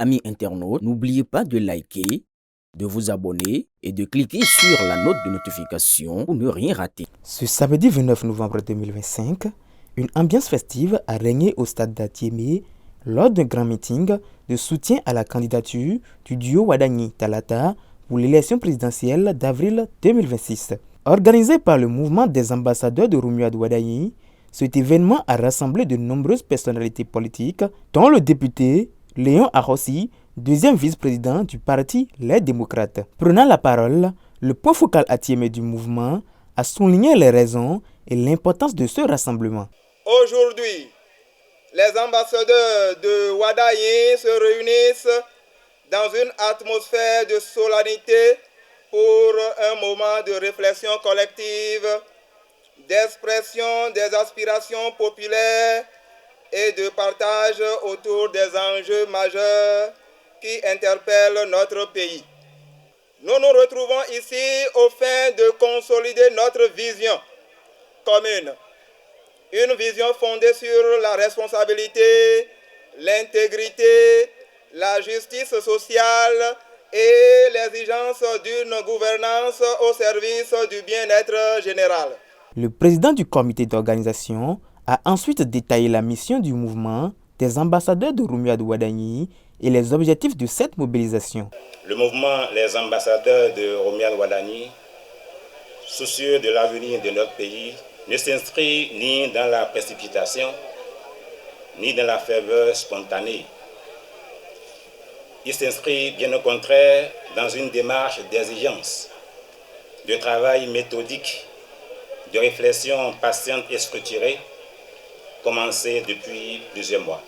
amis internautes, n'oubliez pas de liker, de vous abonner et de cliquer sur la note de notification pour ne rien rater. Ce samedi 29 novembre 2025, une ambiance festive a régné au stade d'Atiémé lors d'un grand meeting de soutien à la candidature du duo Wadagne-Talata pour l'élection présidentielle d'avril 2026. Organisé par le mouvement des ambassadeurs de Romuald Wadagne, cet événement a rassemblé de nombreuses personnalités politiques, dont le député Léon Arossi, deuxième vice-président du parti Les Démocrates. Prenant la parole, le point focal Atiémé du mouvement a souligné les raisons et l'importance de ce rassemblement. Aujourd'hui, les ambassadeurs de Wadagne se réunissent dans une atmosphère de solennité pour un moment de réflexion collective, d'expression des aspirations populaires et de partage autour des enjeux majeurs qui interpellent notre pays. Nous nous retrouvons ici au fin de consolider notre vision commune. Une vision fondée sur la responsabilité, l'intégrité, la justice sociale et l'exigence d'une gouvernance au service du bien-être général. Le président du comité d'organisation a ensuite détaillé la mission du mouvement des ambassadeurs de Romuald Wadagne et les objectifs de cette mobilisation. Le mouvement Les ambassadeurs de Romuald Wadagne, soucieux de l'avenir de notre pays, ne s'inscrit ni dans la précipitation, ni dans la ferveur spontanée. Il s'inscrit bien au contraire dans une démarche d'exigence, de travail méthodique, de réflexion patiente et structurée, commencée depuis plusieurs mois.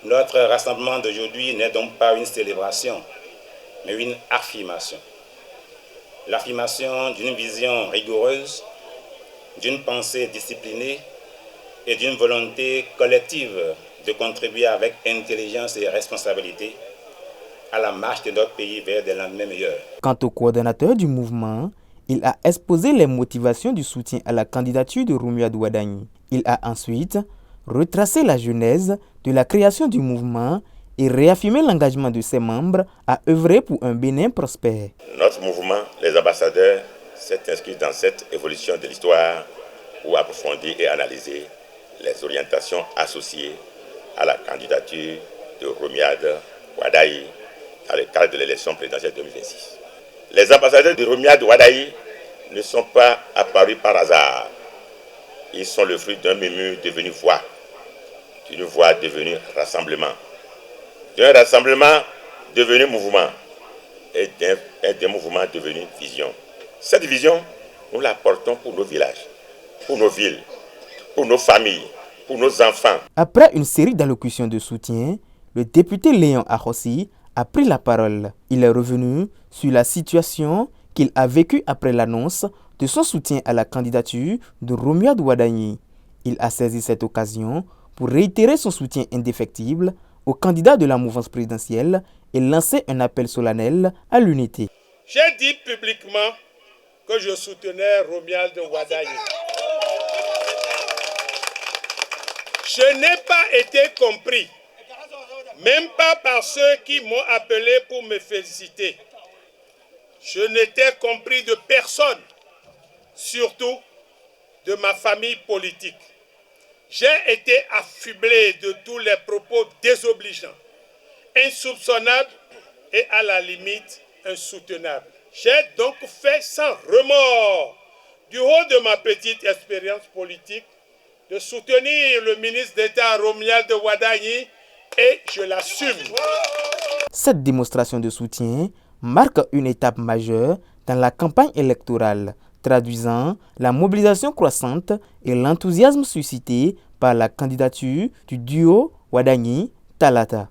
Notre rassemblement d'aujourd'hui n'est donc pas une célébration, mais une affirmation. L'affirmation d'une vision rigoureuse, d'une pensée disciplinée et d'une volonté collective de contribuer avec intelligence et responsabilité à la marche de notre pays vers des lendemains meilleurs. Quant au coordonnateur du mouvement, il a exposé les motivations du soutien à la candidature de Romuald Wadagne. Il a ensuite retracé la genèse de la création du mouvement et réaffirmé l'engagement de ses membres à œuvrer pour un Bénin prospère. Notre mouvement, les ambassadeurs, s'est inscrit dans cette évolution de l'histoire pour approfondir et analyser les orientations associées à la candidature de Romuald Wadagne dans le cadre de l'élection présidentielle 2026. Les ambassadeurs de Romuald Wadagne ne sont pas apparus par hasard. Ils sont le fruit d'un murmure devenu voix, d'une voix devenue rassemblement, d'un rassemblement devenu mouvement et d'un mouvement devenu vision. Cette vision, nous la portons pour nos villages, pour nos villes, pour nos familles, pour nos enfants. Après une série d'allocutions de soutien, le député Léon Arossi a pris la parole. Il est revenu sur la situation qu'il a vécue après l'annonce de son soutien à la candidature de Romuald Wadagne. Il a saisi cette occasion pour réitérer son soutien indéfectible au candidat de la mouvance présidentielle et lancer un appel solennel à l'unité. J'ai dit publiquement que je soutenais Romuald Wadagne. Je n'ai pas été compris, même pas par ceux qui m'ont appelé pour me féliciter. Je n'étais compris de personne, surtout de ma famille politique. J'ai été affublé de tous les propos désobligeants, insoupçonnables et à la limite insoutenables. J'ai donc fait sans remords, du haut de ma petite expérience politique, de soutenir le ministre d'État Romuald Wadagne et je l'assume. Cette démonstration de soutien marque une étape majeure dans la campagne électorale, traduisant la mobilisation croissante et l'enthousiasme suscité par la candidature du duo Wadagne-Talata.